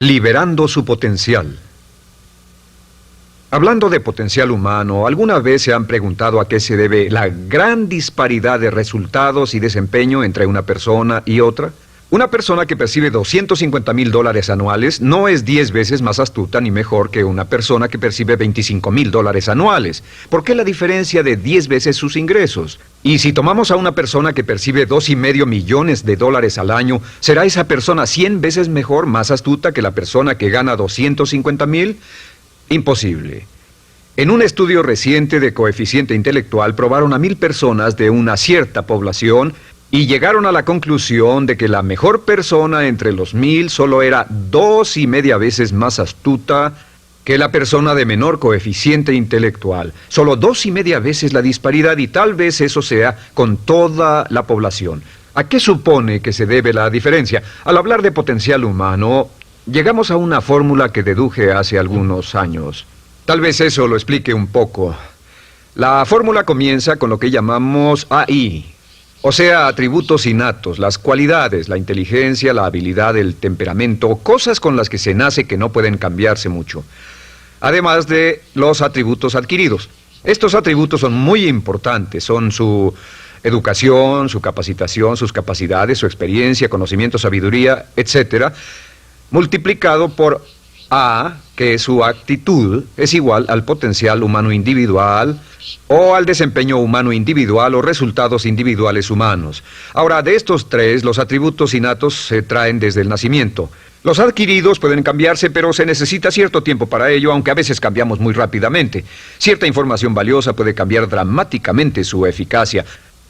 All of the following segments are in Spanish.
Liberando su potencial. Hablando de potencial humano, ¿alguna vez se han preguntado a qué se debe la gran disparidad de resultados y desempeño entre una persona y otra? Una persona que percibe $250,000 anuales no es 10 veces más astuta ni mejor que una persona que percibe $25,000 anuales. ¿Por qué la diferencia de 10 veces sus ingresos? Y si tomamos a una persona que percibe $2,5 millones al año, ¿será esa persona 100 veces mejor, más astuta que la persona que gana $250,000? Imposible. En un estudio reciente de coeficiente intelectual probaron a 1,000 personas de una cierta población y llegaron a la conclusión de que la mejor persona entre los 1,000 solo era 2,5 veces más astuta que la persona de menor coeficiente intelectual. Solo 2,5 veces la disparidad, y tal vez eso sea con toda la población. ¿A qué supone que se debe la diferencia? Al hablar de potencial humano, llegamos a una fórmula que deduje hace algunos años. Tal vez eso lo explique un poco. La fórmula comienza con lo que llamamos AI. O sea, atributos innatos, las cualidades, la inteligencia, la habilidad, el temperamento, cosas con las que se nace que no pueden cambiarse mucho. Además de los atributos adquiridos. Estos atributos son muy importantes, son su educación, su capacitación, sus capacidades, su experiencia, conocimiento, sabiduría, etc., multiplicado por A, que es su actitud, es igual al potencial humano individual, o al desempeño humano individual o resultados individuales humanos. Ahora, de estos tres, los atributos innatos se traen desde el nacimiento. Los adquiridos pueden cambiarse, pero se necesita cierto tiempo para ello, aunque a veces cambiamos muy rápidamente. Cierta información valiosa puede cambiar dramáticamente su eficacia,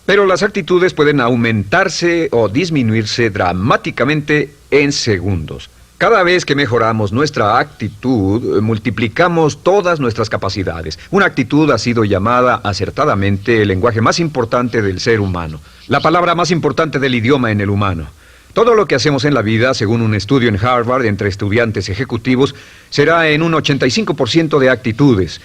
pero las actitudes pueden aumentarse o disminuirse dramáticamente en segundos. Cada vez que mejoramos nuestra actitud, multiplicamos todas nuestras capacidades. Una actitud ha sido llamada acertadamente el lenguaje más importante del ser humano, la palabra más importante del idioma en el humano. Todo lo que hacemos en la vida, según un estudio en Harvard entre estudiantes ejecutivos, será en un 85% de actitudes.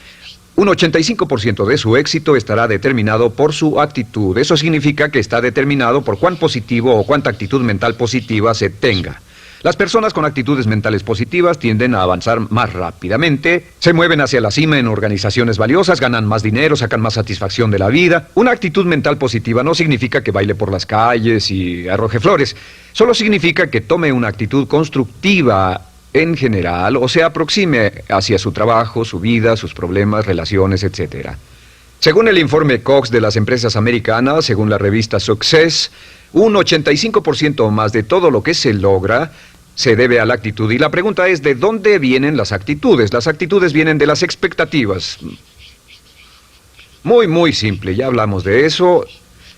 Un 85% de su éxito estará determinado por su actitud. Eso significa que está determinado por cuán positivo o cuánta actitud mental positiva se tenga. Las personas con actitudes mentales positivas tienden a avanzar más rápidamente, se mueven hacia la cima en organizaciones valiosas, ganan más dinero, sacan más satisfacción de la vida. Una actitud mental positiva no significa que baile por las calles y arroje flores. Solo significa que tome una actitud constructiva en general o se aproxime hacia su trabajo, su vida, sus problemas, relaciones, etc. Según el informe Cox de las empresas americanas, según la revista Success, un 85% o más de todo lo que se logra se debe a la actitud. Y la pregunta es, ¿de dónde vienen las actitudes? Las actitudes vienen de las expectativas. Muy simple, ya hablamos de eso.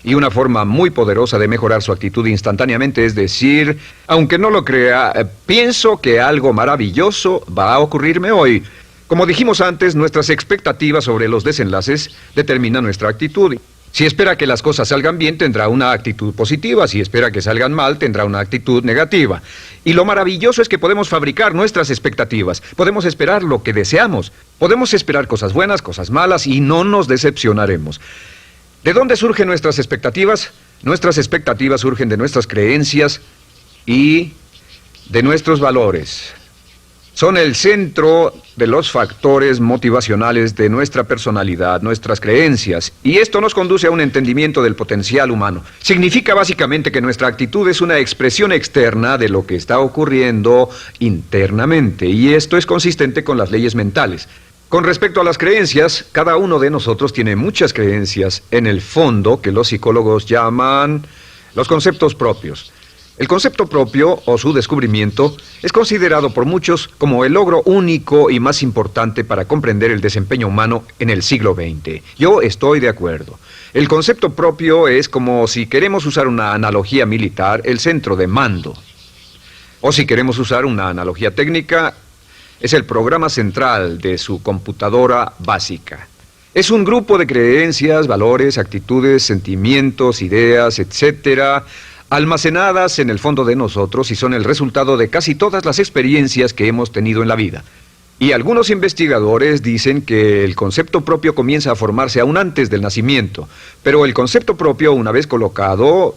Y una forma muy poderosa de mejorar su actitud instantáneamente es decir, aunque no lo crea, pienso que algo maravilloso va a ocurrirme hoy. Como dijimos antes, nuestras expectativas sobre los desenlaces determinan nuestra actitud. Si espera que las cosas salgan bien, tendrá una actitud positiva. Si espera que salgan mal, tendrá una actitud negativa. Y lo maravilloso es que podemos fabricar nuestras expectativas. Podemos esperar lo que deseamos. Podemos esperar cosas buenas, cosas malas, y no nos decepcionaremos. ¿De dónde surgen nuestras expectativas? Nuestras expectativas surgen de nuestras creencias y de nuestros valores. Son el centro de los factores motivacionales de nuestra personalidad, nuestras creencias. Y esto nos conduce a un entendimiento del potencial humano. Significa básicamente que nuestra actitud es una expresión externa de lo que está ocurriendo internamente. Y esto es consistente con las leyes mentales. Con respecto a las creencias, cada uno de nosotros tiene muchas creencias en el fondo que los psicólogos llaman los conceptos propios. El concepto propio, o su descubrimiento, es considerado por muchos como el logro único y más importante para comprender el desempeño humano en el siglo XX. Yo estoy de acuerdo. El concepto propio es como, si queremos usar una analogía militar, el centro de mando. O si queremos usar una analogía técnica, es el programa central de su computadora básica. Es un grupo de creencias, valores, actitudes, sentimientos, ideas, etcétera, almacenadas en el fondo de nosotros y son el resultado de casi todas las experiencias que hemos tenido en la vida. Y algunos investigadores dicen que el concepto propio comienza a formarse aún antes del nacimiento, pero el concepto propio, una vez colocado,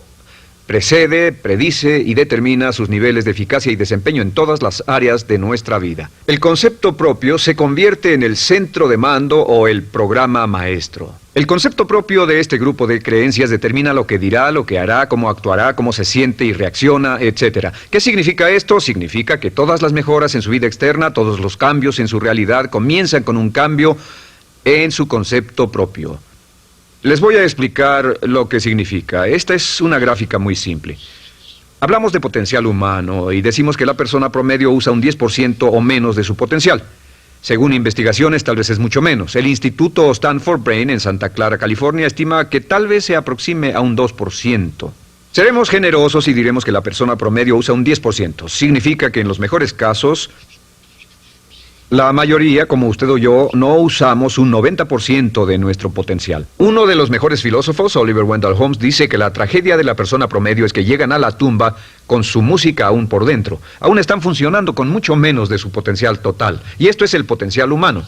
Precede, predice y determina sus niveles de eficacia y desempeño en todas las áreas de nuestra vida. El concepto propio se convierte en el centro de mando o el programa maestro. El concepto propio de este grupo de creencias determina lo que dirá, lo que hará, cómo actuará, cómo se siente y reacciona, etc. ¿Qué significa esto? Significa que todas las mejoras en su vida externa, todos los cambios en su realidad comienzan con un cambio en su concepto propio. Les voy a explicar lo que significa. Esta es una gráfica muy simple. Hablamos de potencial humano y decimos que la persona promedio usa un 10% o menos de su potencial. Según investigaciones, tal vez es mucho menos. El Instituto Stanford Brain en Santa Clara, California, estima que tal vez se aproxime a un 2%. Seremos generosos y diremos que la persona promedio usa un 10%. Significa que en los mejores casos, la mayoría, como usted o yo, no usamos un 90% de nuestro potencial. Uno de los mejores filósofos, Oliver Wendell Holmes, dice que la tragedia de la persona promedio es que llegan a la tumba con su música aún por dentro. Aún están funcionando con mucho menos de su potencial total. Y esto es el potencial humano.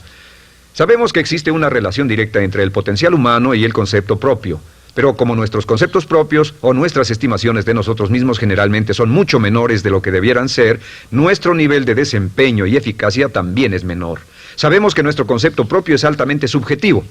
Sabemos que existe una relación directa entre el potencial humano y el concepto propio. Pero como nuestros conceptos propios o nuestras estimaciones de nosotros mismos generalmente son mucho menores de lo que debieran ser, nuestro nivel de desempeño y eficacia también es menor. Sabemos que nuestro concepto propio es altamente subjetivo.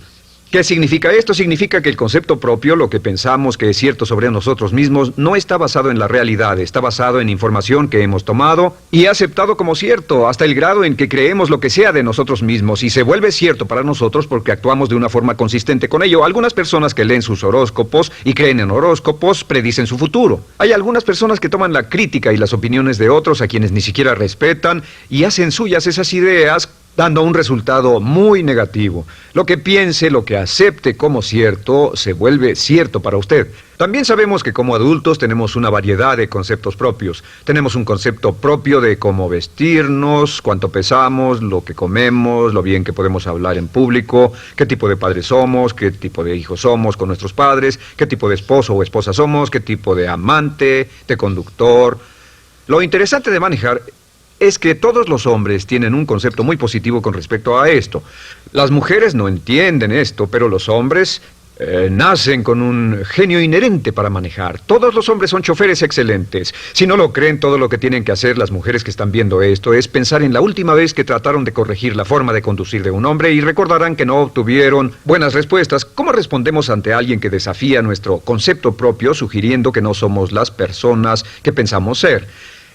¿Qué significa esto? Significa que el concepto propio, lo que pensamos que es cierto sobre nosotros mismos, no está basado en la realidad, está basado en información que hemos tomado y aceptado como cierto, hasta el grado en que creemos lo que sea de nosotros mismos y se vuelve cierto para nosotros porque actuamos de una forma consistente con ello. Algunas personas que leen sus horóscopos y creen en horóscopos predicen su futuro. Hay algunas personas que toman la crítica y las opiniones de otros a quienes ni siquiera respetan y hacen suyas esas ideas, dando un resultado muy negativo. Lo que piense, lo que acepte como cierto, se vuelve cierto para usted. También sabemos que como adultos tenemos una variedad de conceptos propios. Tenemos un concepto propio de cómo vestirnos, cuánto pesamos, lo que comemos, lo bien que podemos hablar en público, qué tipo de padres somos, qué tipo de hijos somos con nuestros padres, qué tipo de esposo o esposa somos, qué tipo de amante, de conductor. Lo interesante de manejar es que todos los hombres tienen un concepto muy positivo con respecto a esto. Las mujeres no entienden esto, pero los hombres nacen con un genio inherente para manejar. Todos los hombres son choferes excelentes. Si no lo creen, todo lo que tienen que hacer las mujeres que están viendo esto es pensar en la última vez que trataron de corregir la forma de conducir de un hombre y recordarán que no obtuvieron buenas respuestas. ¿Cómo respondemos ante alguien que desafía nuestro concepto propio, sugiriendo que no somos las personas que pensamos ser?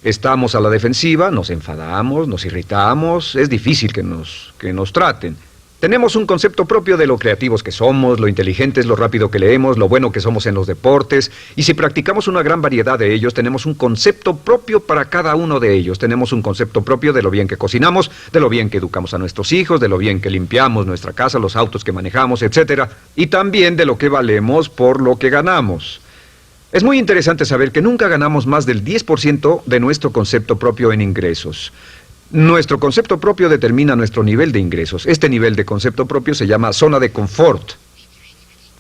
Estamos a la defensiva, nos enfadamos, nos irritamos, es difícil que nos traten. Tenemos un concepto propio de lo creativos que somos, lo inteligentes, lo rápido que leemos, lo bueno que somos en los deportes, y si practicamos una gran variedad de ellos, tenemos un concepto propio para cada uno de ellos. Tenemos un concepto propio de lo bien que cocinamos, de lo bien que educamos a nuestros hijos, de lo bien que limpiamos nuestra casa, los autos que manejamos, etc. Y también de lo que valemos por lo que ganamos. Es muy interesante saber que nunca ganamos más del 10% de nuestro concepto propio en ingresos. Nuestro concepto propio determina nuestro nivel de ingresos. Este nivel de concepto propio se llama zona de confort.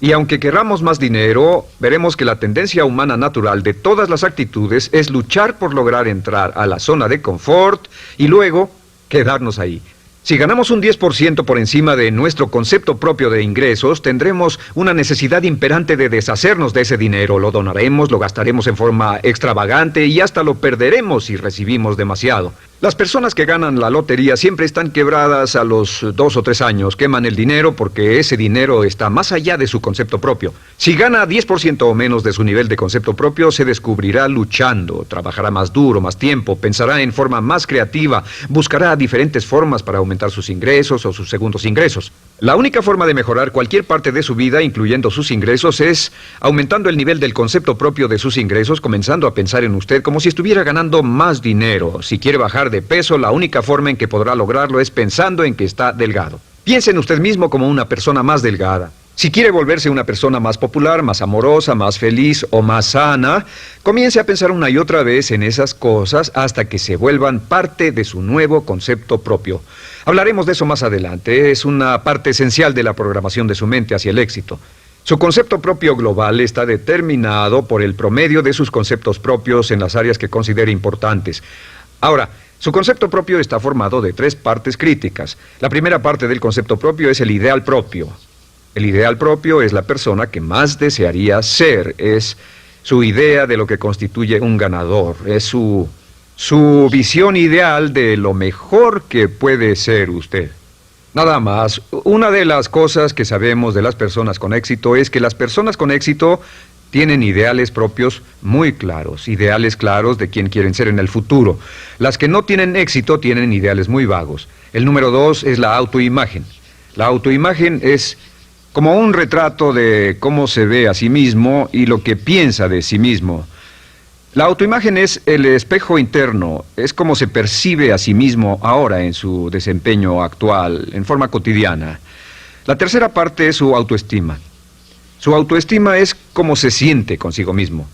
Y aunque querramos más dinero, veremos que la tendencia humana natural de todas las actitudes es luchar por lograr entrar a la zona de confort y luego quedarnos ahí. Si ganamos un 10% por encima de nuestro concepto propio de ingresos, tendremos una necesidad imperante de deshacernos de ese dinero. Lo donaremos, lo gastaremos en forma extravagante y hasta lo perderemos si recibimos demasiado. Las personas que ganan la lotería siempre están quebradas a los 2 o 3 años. Queman el dinero porque ese dinero está más allá de su concepto propio. Si gana 10% o menos de su nivel de concepto propio, se descubrirá luchando, trabajará más duro, más tiempo, pensará en forma más creativa, buscará diferentes formas para aumentar sus ingresos o sus segundos ingresos. La única forma de mejorar cualquier parte de su vida, incluyendo sus ingresos, es aumentando el nivel del concepto propio de sus ingresos, comenzando a pensar en usted como si estuviera ganando más dinero. Si quiere bajar de peso, la única forma en que podrá lograrlo es pensando en que está delgado. Piense en usted mismo como una persona más delgada. Si quiere volverse una persona más popular, más amorosa, más feliz o más sana, comience a pensar una y otra vez en esas cosas hasta que se vuelvan parte de su nuevo concepto propio. Hablaremos de eso más adelante. Es una parte esencial de la programación de su mente hacia el éxito. Su concepto propio global está determinado por el promedio de sus conceptos propios en las áreas que considere importantes. Ahora, su concepto propio está formado de 3 partes críticas. La primera parte del concepto propio es el ideal propio. El ideal propio es la persona que más desearía ser, es su idea de lo que constituye un ganador, es su visión ideal de lo mejor que puede ser usted. Nada más, una de las cosas que sabemos de las personas con éxito es que las personas con éxito tienen ideales propios muy claros, ideales claros de quién quieren ser en el futuro. Las que no tienen éxito tienen ideales muy vagos. El número 2 es la autoimagen. La autoimagen es como un retrato de cómo se ve a sí mismo y lo que piensa de sí mismo. La autoimagen es el espejo interno, es como se percibe a sí mismo ahora en su desempeño actual, en forma cotidiana. La tercera parte es su autoestima. Su autoestima es cómo se siente consigo mismo.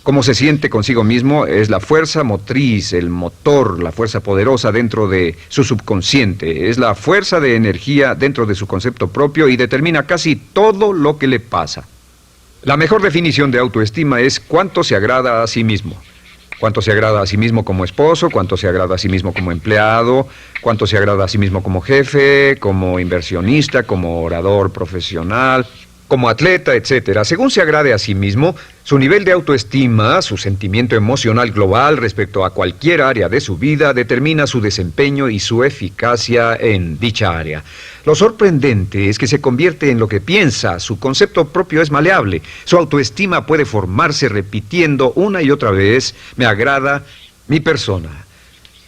Cómo se siente consigo mismo es la fuerza motriz, el motor, la fuerza poderosa dentro de su subconsciente. Es la fuerza de energía dentro de su concepto propio y determina casi todo lo que le pasa. La mejor definición de autoestima es cuánto se agrada a sí mismo. Cuánto se agrada a sí mismo como esposo, cuánto se agrada a sí mismo como empleado, cuánto se agrada a sí mismo como jefe, como inversionista, como orador profesional, como atleta, etcétera. Según se agrade a sí mismo, su nivel de autoestima, su sentimiento emocional global respecto a cualquier área de su vida, determina su desempeño y su eficacia en dicha área. Lo sorprendente es que se convierte en lo que piensa, su concepto propio es maleable, su autoestima puede formarse repitiendo una y otra vez, me agrada mi persona,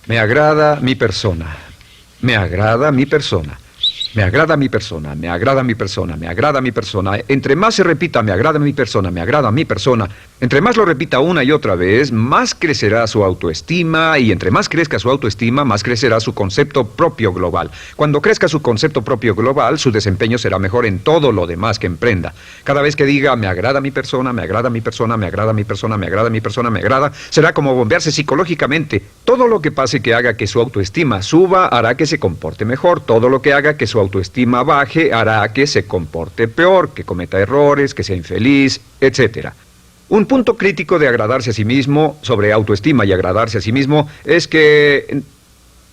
me agrada mi persona, me agrada mi persona. Me agrada mi persona, me agrada mi persona, me agrada mi persona. Entre más se repita, me agrada mi persona, me agrada mi persona, entre más lo repita una y otra vez, más crecerá su autoestima y entre más crezca su autoestima, más crecerá su concepto propio global. Cuando crezca su concepto propio global, su desempeño será mejor en todo lo demás que emprenda. Cada vez que diga, me agrada mi persona, me agrada mi persona, me agrada mi persona, me agrada mi persona, me agrada, será como bombearse psicológicamente. Todo lo que pase que haga que su autoestima suba, hará que se comporte mejor. Todo lo que haga que su autoestima baje hará que se comporte peor, que cometa errores, que sea infeliz, etc. Un punto crítico de agradarse a sí mismo, sobre autoestima y agradarse a sí mismo, es que,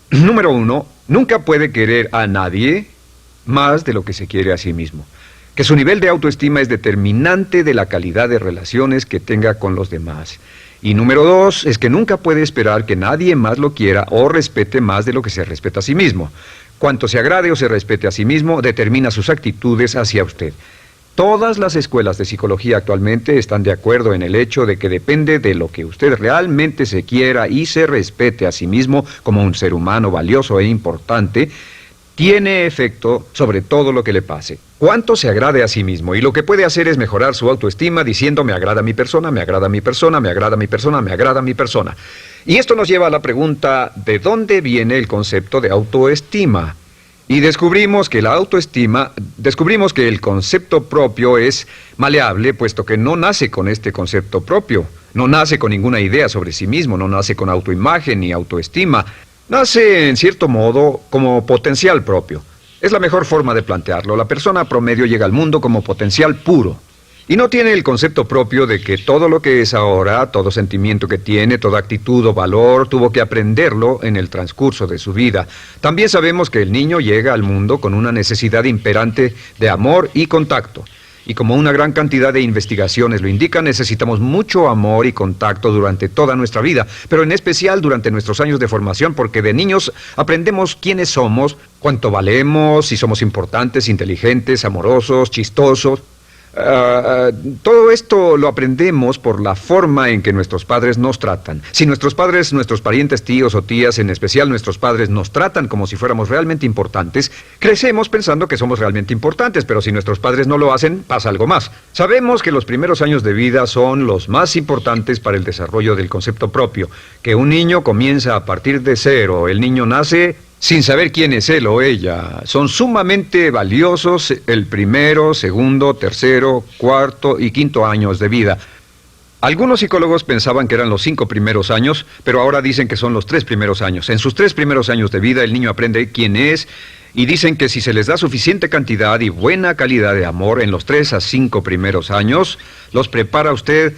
número 1, nunca puede querer a nadie más de lo que se quiere a sí mismo. Que su nivel de autoestima es determinante de la calidad de relaciones que tenga con los demás. Y número 2, es que nunca puede esperar que nadie más lo quiera o respete más de lo que se respeta a sí mismo. Cuanto se agrade o se respete a sí mismo, determina sus actitudes hacia usted. Todas las escuelas de psicología actualmente están de acuerdo en el hecho de que depende de lo que usted realmente se quiera y se respete a sí mismo como un ser humano valioso e importante, tiene efecto sobre todo lo que le pase. Cuánto se agrade a sí mismo, y lo que puede hacer es mejorar su autoestima diciendo me agrada mi persona, me agrada mi persona, me agrada mi persona, me agrada mi persona. Y esto nos lleva a la pregunta, ¿de dónde viene el concepto de autoestima? Y descubrimos que el concepto propio es maleable, puesto que no nace con este concepto propio, no nace con ninguna idea sobre sí mismo, no nace con autoimagen ni autoestima. Nace, en cierto modo, como potencial propio. Es la mejor forma de plantearlo. La persona promedio llega al mundo como potencial puro. Y no tiene el concepto propio de que todo lo que es ahora, todo sentimiento que tiene, toda actitud o valor, tuvo que aprenderlo en el transcurso de su vida. También sabemos que el niño llega al mundo con una necesidad imperante de amor y contacto. Y como una gran cantidad de investigaciones lo indican, necesitamos mucho amor y contacto durante toda nuestra vida, pero en especial durante nuestros años de formación, porque de niños aprendemos quiénes somos, cuánto valemos, si somos importantes, inteligentes, amorosos, chistosos. Todo esto lo aprendemos por la forma en que nuestros padres nos tratan. Si nuestros padres, nuestros parientes, tíos o tías, en especial nuestros padres, nos tratan como si fuéramos realmente importantes, crecemos pensando que somos realmente importantes, pero si nuestros padres no lo hacen, pasa algo más. Sabemos que los primeros años de vida son los más importantes para el desarrollo del concepto propio, que un niño comienza a partir de cero. El niño nace sin saber quién es él o ella. Son sumamente valiosos el primero, segundo, tercero, cuarto y quinto años de vida. Algunos psicólogos pensaban que eran los 5 primeros años, pero ahora dicen que son los 3 primeros años. En sus 3 primeros años de vida el niño aprende quién es y dicen que si se les da suficiente cantidad y buena calidad de amor en los 3 a 5 primeros años, los prepara usted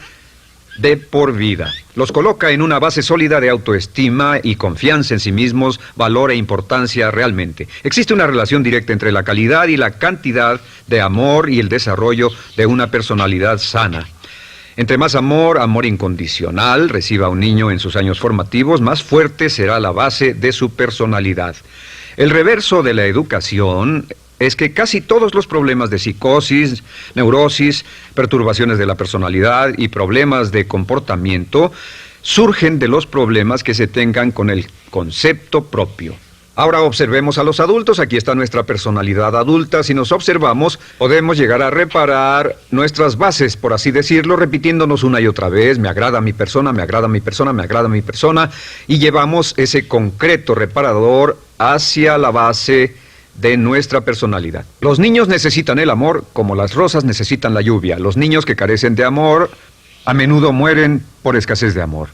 de por vida. Los coloca en una base sólida de autoestima y confianza en sí mismos, valor e importancia realmente. Existe una relación directa entre la calidad y la cantidad de amor y el desarrollo de una personalidad sana. Entre más amor, amor incondicional, reciba un niño en sus años formativos, más fuerte será la base de su personalidad. El reverso de la educación es que casi todos los problemas de psicosis, neurosis, perturbaciones de la personalidad y problemas de comportamiento surgen de los problemas que se tengan con el concepto propio. Ahora observemos a los adultos. Aquí está nuestra personalidad adulta. Si nos observamos, podemos llegar a reparar nuestras bases, por así decirlo, repitiéndonos una y otra vez: me agrada mi persona, me agrada mi persona, me agrada mi persona, y llevamos ese concreto reparador hacia la base de nuestra personalidad. Los niños necesitan el amor como las rosas necesitan la lluvia. Los niños que carecen de amor a menudo mueren por escasez de amor.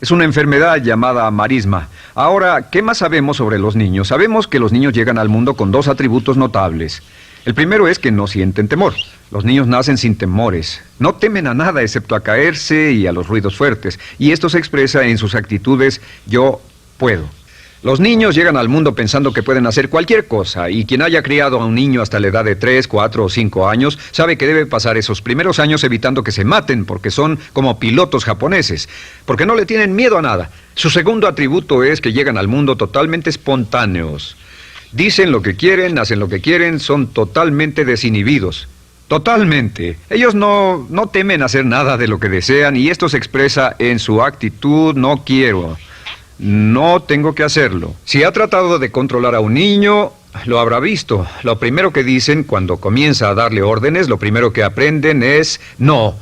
Es una enfermedad llamada marisma. Ahora, ¿qué más sabemos sobre los niños? Sabemos que los niños llegan al mundo con dos atributos notables. El primero es que no sienten temor. Los niños nacen sin temores. No temen a nada excepto a caerse y a los ruidos fuertes. Y esto se expresa en sus actitudes: yo puedo. Los niños llegan al mundo pensando que pueden hacer cualquier cosa, y quien haya criado a un niño hasta la edad de 3, 4 o 5 años sabe que debe pasar esos primeros años evitando que se maten, porque son como pilotos japoneses, porque no le tienen miedo a nada. Su segundo atributo es que llegan al mundo totalmente espontáneos. Dicen lo que quieren, hacen lo que quieren, son totalmente desinhibidos. Totalmente. Ellos no temen hacer nada de lo que desean, y esto se expresa en su actitud: no quiero. No tengo que hacerlo. Si ha tratado de controlar a un niño, lo habrá visto. Lo primero que dicen cuando comienza a darle órdenes, lo primero que aprenden es: no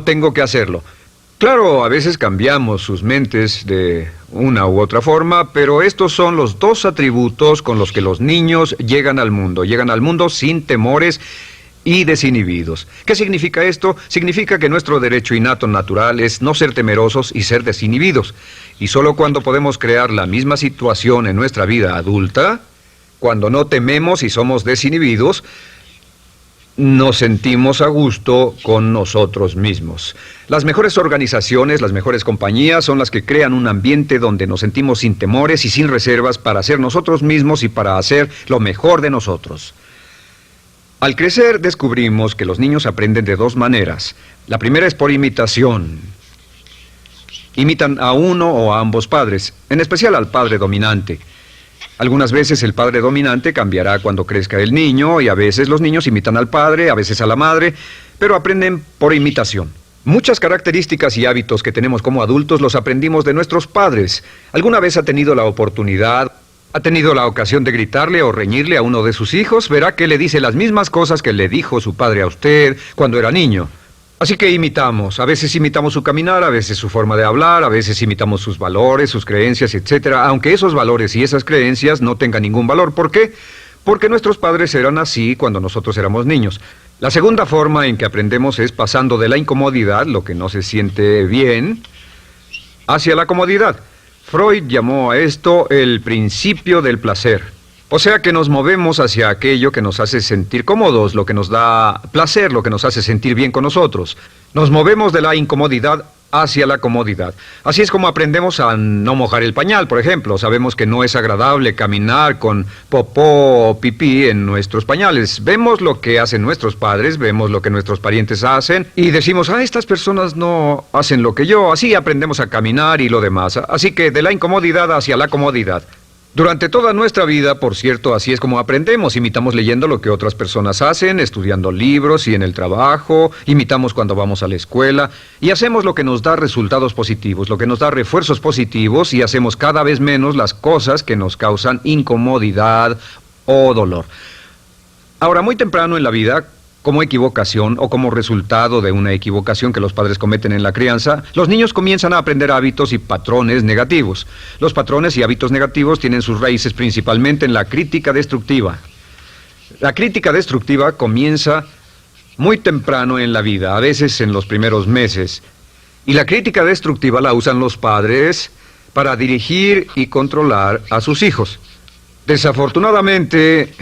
tengo que hacerlo. Claro, a veces cambiamos sus mentes de una u otra forma, pero estos son los dos atributos con los que los niños llegan al mundo. Llegan al mundo sin temores y desinhibidos. ¿Qué significa esto? Significa que nuestro derecho innato natural es no ser temerosos y ser desinhibidos. Y solo cuando podemos crear la misma situación en nuestra vida adulta, cuando no tememos y somos desinhibidos, nos sentimos a gusto con nosotros mismos. Las mejores organizaciones, las mejores compañías son las que crean un ambiente donde nos sentimos sin temores y sin reservas para ser nosotros mismos y para hacer lo mejor de nosotros. Al crecer descubrimos que los niños aprenden de dos maneras. La primera es por imitación. Imitan a uno o a ambos padres, en especial al padre dominante. Algunas veces el padre dominante cambiará cuando crezca el niño, y a veces los niños imitan al padre, a veces a la madre, pero aprenden por imitación. Muchas características y hábitos que tenemos como adultos los aprendimos de nuestros padres. ¿Alguna vez ha tenido la oportunidad, ha tenido la ocasión de gritarle o reñirle a uno de sus hijos? Verá que le dice las mismas cosas que le dijo su padre a usted cuando era niño. Así que imitamos. A veces imitamos su caminar, a veces su forma de hablar, a veces imitamos sus valores, sus creencias, etc. Aunque esos valores y esas creencias no tengan ningún valor. ¿Por qué? Porque nuestros padres eran así cuando nosotros éramos niños. La segunda forma en que aprendemos es pasando de la incomodidad, lo que no se siente bien, hacia la comodidad. Freud llamó a esto el principio del placer. O sea que nos movemos hacia aquello que nos hace sentir cómodos, lo que nos da placer, lo que nos hace sentir bien con nosotros. Nos movemos de la incomodidad hacia la comodidad. Así es como aprendemos a no mojar el pañal, por ejemplo. Sabemos que no es agradable caminar con popó o pipí en nuestros pañales. Vemos lo que hacen nuestros padres, vemos lo que nuestros parientes hacen y decimos: estas personas no hacen lo que yo. Así aprendemos a caminar y lo demás. Así que de la incomodidad hacia la comodidad. Durante toda nuestra vida, por cierto, así es como aprendemos. Imitamos leyendo lo que otras personas hacen, estudiando libros y en el trabajo, imitamos cuando vamos a la escuela, y hacemos lo que nos da resultados positivos, lo que nos da refuerzos positivos, y hacemos cada vez menos las cosas que nos causan incomodidad o dolor. Ahora, muy temprano en la vida, como equivocación o como resultado de una equivocación que los padres cometen en la crianza, los niños comienzan a aprender hábitos y patrones negativos. Los patrones y hábitos negativos tienen sus raíces principalmente en la crítica destructiva. La crítica destructiva comienza muy temprano en la vida, a veces en los primeros meses. Y la crítica destructiva la usan los padres para dirigir y controlar a sus hijos. Desafortunadamente,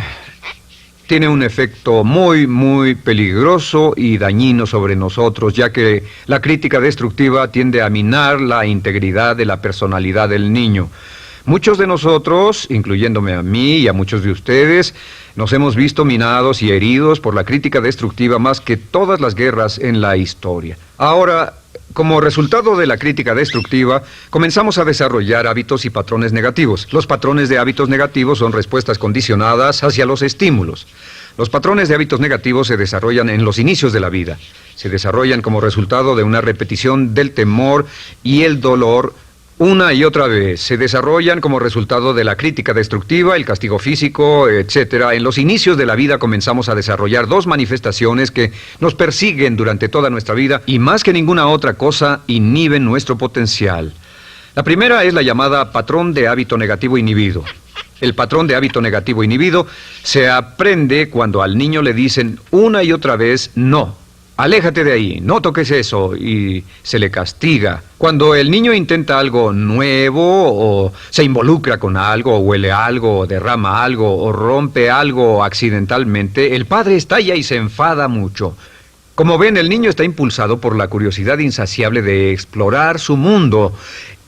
tiene un efecto muy peligroso y dañino sobre nosotros, ya que la crítica destructiva tiende a minar la integridad de la personalidad del niño. Muchos de nosotros, incluyéndome a mí y a muchos de ustedes, nos hemos visto minados y heridos por la crítica destructiva más que todas las guerras en la historia. Ahora, como resultado de la crítica destructiva, comenzamos a desarrollar hábitos y patrones negativos. Los patrones de hábitos negativos son respuestas condicionadas hacia los estímulos. Los patrones de hábitos negativos se desarrollan en los inicios de la vida. Se desarrollan como resultado de una repetición del temor y el dolor una y otra vez. Se desarrollan como resultado de la crítica destructiva, el castigo físico, etc. En los inicios de la vida comenzamos a desarrollar dos manifestaciones que nos persiguen durante toda nuestra vida y más que ninguna otra cosa inhiben nuestro potencial. La primera es la llamada patrón de hábito negativo inhibido. El patrón de hábito negativo inhibido se aprende cuando al niño le dicen una y otra vez no. Aléjate de ahí, no toques eso, y se le castiga. Cuando el niño intenta algo nuevo, o se involucra con algo, o huele algo, o derrama algo, o rompe algo accidentalmente, el padre estalla y se enfada mucho. Como ven, el niño está impulsado por la curiosidad insaciable de explorar su mundo.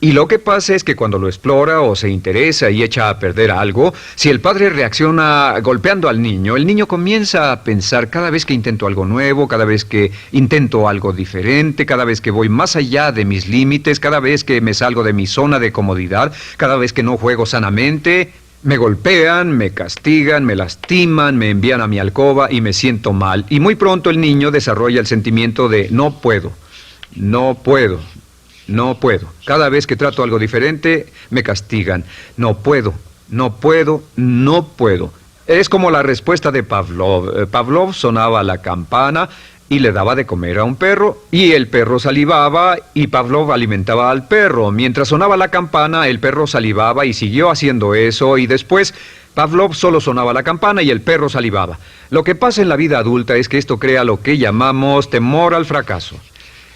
Y lo que pasa es que cuando lo explora o se interesa y echa a perder algo, si el padre reacciona golpeando al niño, el niño comienza a pensar cada vez que intento algo nuevo, cada vez que intento algo diferente, cada vez que voy más allá de mis límites, cada vez que me salgo de mi zona de comodidad, cada vez que no juego sanamente, me golpean, me castigan, me lastiman, me envían a mi alcoba y me siento mal. Y muy pronto el niño desarrolla el sentimiento de no puedo, no puedo. No puedo. Cada vez que trato algo diferente, me castigan. No puedo, no puedo, no puedo. Es como la respuesta de Pavlov. Pavlov sonaba la campana y le daba de comer a un perro, y el perro salivaba, y Pavlov alimentaba al perro. Mientras sonaba la campana, el perro salivaba y siguió haciendo eso, y después Pavlov solo sonaba la campana y el perro salivaba. Lo que pasa en la vida adulta es que esto crea lo que llamamos temor al fracaso.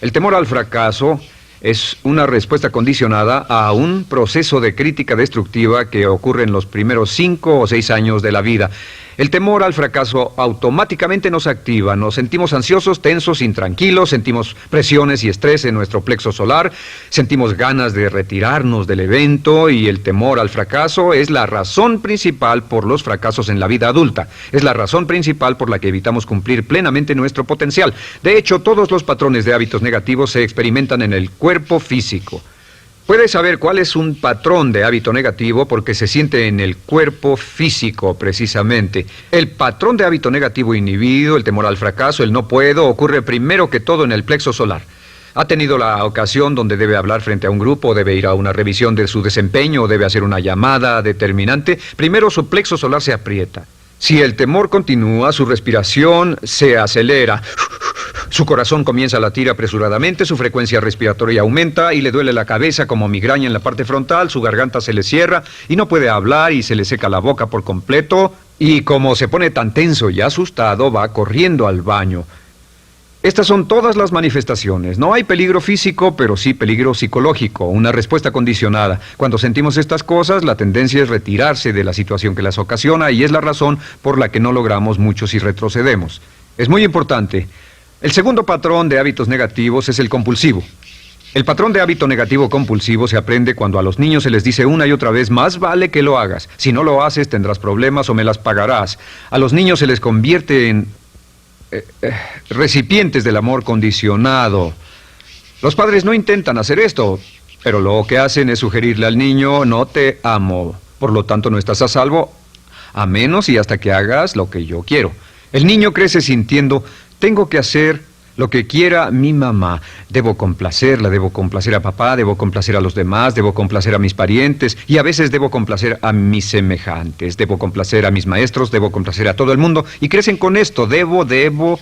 El temor al fracaso es una respuesta condicionada a un proceso de crítica destructiva que ocurre en los primeros 5 o 6 años de la vida. El temor al fracaso automáticamente nos activa, nos sentimos ansiosos, tensos, intranquilos, sentimos presiones y estrés en nuestro plexo solar, sentimos ganas de retirarnos del evento, y el temor al fracaso es la razón principal por los fracasos en la vida adulta. Es la razón principal por la que evitamos cumplir plenamente nuestro potencial. De hecho, todos los patrones de hábitos negativos se experimentan en el cuerpo físico. Puedes saber cuál es un patrón de hábito negativo porque se siente en el cuerpo físico, precisamente. El patrón de hábito negativo inhibido, el temor al fracaso, el no puedo, ocurre primero que todo en el plexo solar. ¿Ha tenido la ocasión donde debe hablar frente a un grupo, debe ir a una revisión de su desempeño o debe hacer una llamada determinante? Primero su plexo solar se aprieta. Si el temor continúa, su respiración se acelera. Su corazón comienza a latir apresuradamente, su frecuencia respiratoria aumenta y le duele la cabeza como migraña en la parte frontal, su garganta se le cierra y no puede hablar y se le seca la boca por completo, y como se pone tan tenso y asustado, va corriendo al baño. Estas son todas las manifestaciones. No hay peligro físico, pero sí peligro psicológico, una respuesta condicionada. Cuando sentimos estas cosas, la tendencia es retirarse de la situación que las ocasiona, y es la razón por la que no logramos mucho si retrocedemos. Es muy importante. El segundo patrón de hábitos negativos es el compulsivo. El patrón de hábito negativo compulsivo se aprende cuando a los niños se les dice una y otra vez: más vale que lo hagas. Si no lo haces, tendrás problemas o me las pagarás. A los niños se les convierte en recipientes del amor condicionado. Los padres no intentan hacer esto, pero lo que hacen es sugerirle al niño: no te amo, por lo tanto no estás a salvo, a menos y hasta que hagas lo que yo quiero. El niño crece sintiendo: tengo que hacer lo que quiera mi mamá. Debo complacerla, debo complacer a papá, debo complacer a los demás, debo complacer a mis parientes, y a veces debo complacer a mis semejantes, debo complacer a mis maestros, debo complacer a todo el mundo, y crecen con esto: debo.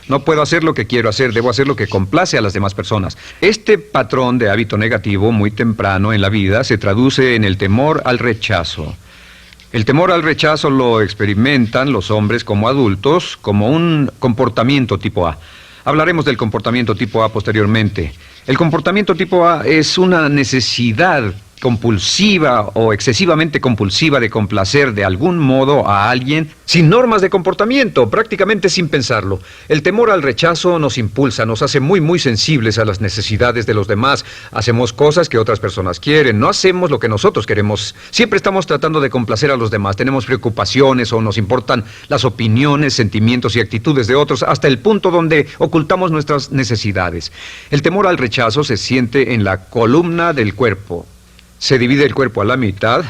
No puedo hacer lo que quiero hacer, debo hacer lo que complace a las demás personas. Este patrón de hábito negativo muy temprano en la vida se traduce en el temor al rechazo. El temor al rechazo lo experimentan los hombres como adultos como un comportamiento tipo A. Hablaremos del comportamiento tipo A posteriormente. El comportamiento tipo A es una necesidad compulsiva o excesivamente compulsiva de complacer de algún modo a alguien sin normas de comportamiento, prácticamente sin pensarlo. El temor al rechazo nos impulsa, nos hace muy sensibles a las necesidades de los demás. Hacemos cosas que otras personas quieren, no hacemos lo que nosotros queremos. Siempre estamos tratando de complacer a los demás. Tenemos preocupaciones o nos importan las opiniones, sentimientos y actitudes de otros hasta el punto donde ocultamos nuestras necesidades. El temor al rechazo se siente en la columna del cuerpo. Se divide el cuerpo a la mitad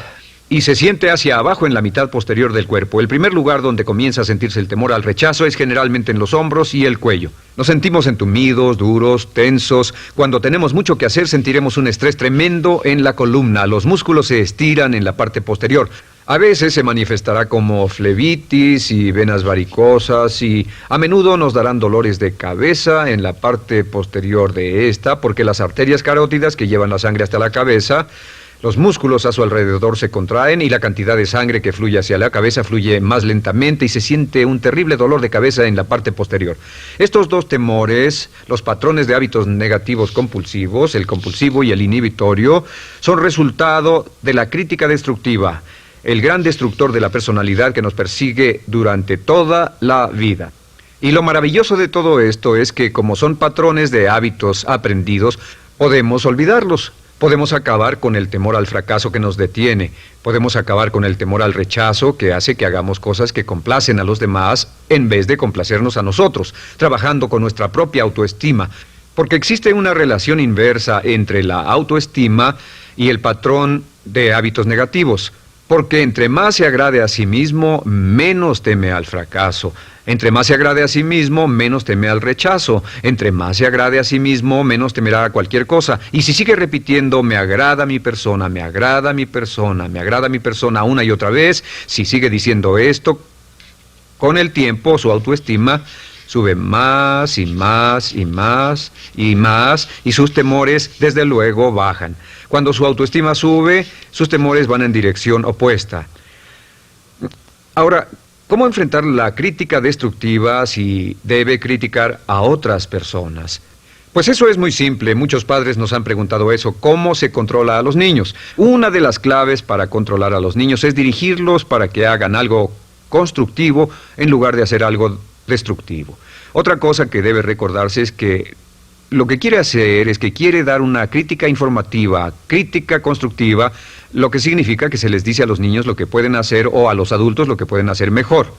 y se siente hacia abajo en la mitad posterior del cuerpo. El primer lugar donde comienza a sentirse el temor al rechazo es generalmente en los hombros y el cuello. Nos sentimos entumidos, duros, tensos. Cuando tenemos mucho que hacer sentiremos un estrés tremendo en la columna. Los músculos se estiran en la parte posterior. A veces se manifestará como flebitis y venas varicosas y a menudo nos darán dolores de cabeza en la parte posterior de esta porque las arterias carótidas que llevan la sangre hasta la cabeza, los músculos a su alrededor se contraen y la cantidad de sangre que fluye hacia la cabeza fluye más lentamente y se siente un terrible dolor de cabeza en la parte posterior. Estos dos temores, los patrones de hábitos negativos compulsivos, el compulsivo y el inhibitorio, son resultado de la crítica destructiva, el gran destructor de la personalidad que nos persigue durante toda la vida. Y lo maravilloso de todo esto es que como son patrones de hábitos aprendidos, podemos olvidarlos. Podemos acabar con el temor al fracaso que nos detiene. Podemos acabar con el temor al rechazo que hace que hagamos cosas que complacen a los demás en vez de complacernos a nosotros, trabajando con nuestra propia autoestima. Porque existe una relación inversa entre la autoestima y el patrón de hábitos negativos. Porque entre más se agrade a sí mismo, menos teme al fracaso. Entre más se agrade a sí mismo, menos teme al rechazo. Entre más se agrade a sí mismo, menos temerá a cualquier cosa. Y si sigue repitiendo, me agrada mi persona, me agrada mi persona, me agrada mi persona una y otra vez, si sigue diciendo esto, con el tiempo su autoestima sube más y más y más y más y sus temores desde luego bajan. Cuando su autoestima sube, sus temores van en dirección opuesta. Ahora, ¿cómo enfrentar la crítica destructiva si debe criticar a otras personas? Pues eso es muy simple. Muchos padres nos han preguntado eso. ¿Cómo se controla a los niños? Una de las claves para controlar a los niños es dirigirlos para que hagan algo constructivo en lugar de hacer algo destructivo. Otra cosa que debe recordarse es que lo que quiere hacer es que quiere dar una crítica informativa, crítica constructiva, lo que significa que se les dice a los niños lo que pueden hacer o a los adultos lo que pueden hacer mejor.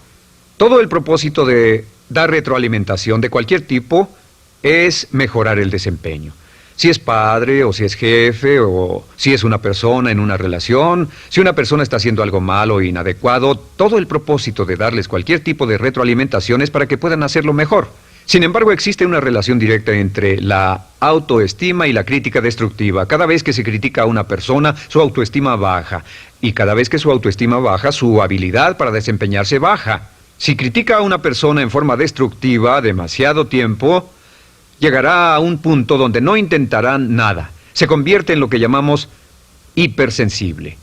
Todo el propósito de dar retroalimentación de cualquier tipo es mejorar el desempeño. Si es padre o si es jefe o si es una persona en una relación, si una persona está haciendo algo malo o inadecuado, todo el propósito de darles cualquier tipo de retroalimentación es para que puedan hacerlo mejor. Sin embargo, existe una relación directa entre la autoestima y la crítica destructiva. Cada vez que se critica a una persona, su autoestima baja. Y cada vez que su autoestima baja, su habilidad para desempeñarse baja. Si critica a una persona en forma destructiva demasiado tiempo, llegará a un punto donde no intentarán nada. Se convierte en lo que llamamos hipersensible.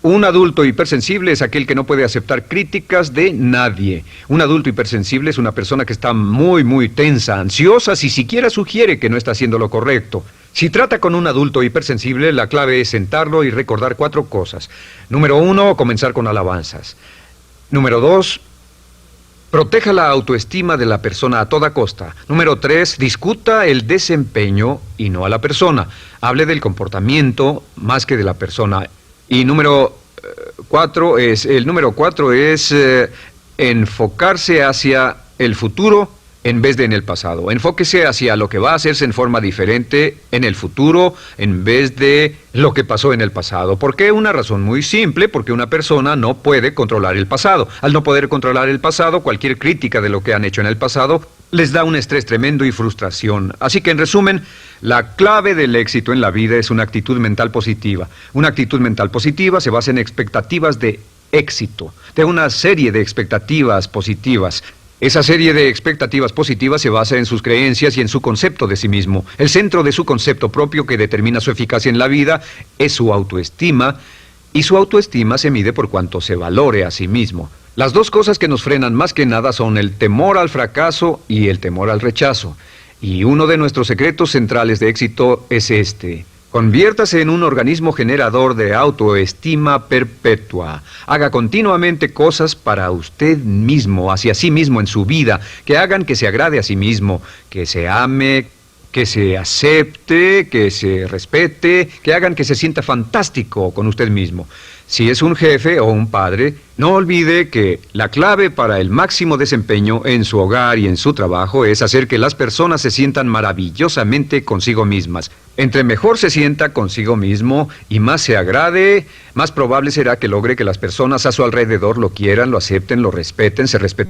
Un adulto hipersensible es aquel que no puede aceptar críticas de nadie. Un adulto hipersensible es una persona que está muy tensa, ansiosa, si siquiera sugiere que no está haciendo lo correcto. Si trata con un adulto hipersensible, la clave es sentarlo y recordar 4 cosas. Número 1, comenzar con alabanzas. Número 2, proteja la autoestima de la persona a toda costa. Número 3, discuta el desempeño y no a la persona. Hable del comportamiento más que de la persona. Y número 4 es enfocarse hacia el futuro en vez de en el pasado. Enfóquese hacia lo que va a hacerse en forma diferente en el futuro en vez de lo que pasó en el pasado. ¿Por qué? Una razón muy simple, porque una persona no puede controlar el pasado. Al no poder controlar el pasado, cualquier crítica de lo que han hecho en el pasado les da un estrés tremendo y frustración. Así que, en resumen, la clave del éxito en la vida es una actitud mental positiva. Una actitud mental positiva se basa en expectativas de éxito, de una serie de expectativas positivas. Esa serie de expectativas positivas se basa en sus creencias y en su concepto de sí mismo. El centro de su concepto propio que determina su eficacia en la vida es su autoestima, y su autoestima se mide por cuanto se valore a sí mismo. Las dos cosas que nos frenan más que nada son el temor al fracaso y el temor al rechazo. Y uno de nuestros secretos centrales de éxito es este: Conviértase en un organismo generador de autoestima perpetua. Haga continuamente cosas para usted mismo, hacia sí mismo en su vida, que hagan que se agrade a sí mismo, que se ame, que se acepte, que se respete, que hagan que se sienta fantástico con usted mismo. Si es un jefe o un padre, no olvide que la clave para el máximo desempeño en su hogar y en su trabajo es hacer que las personas se sientan maravillosamente consigo mismas. Entre mejor se sienta consigo mismo y más se agrade, más probable será que logre que las personas a su alrededor lo quieran, lo acepten, lo respeten, se respeten.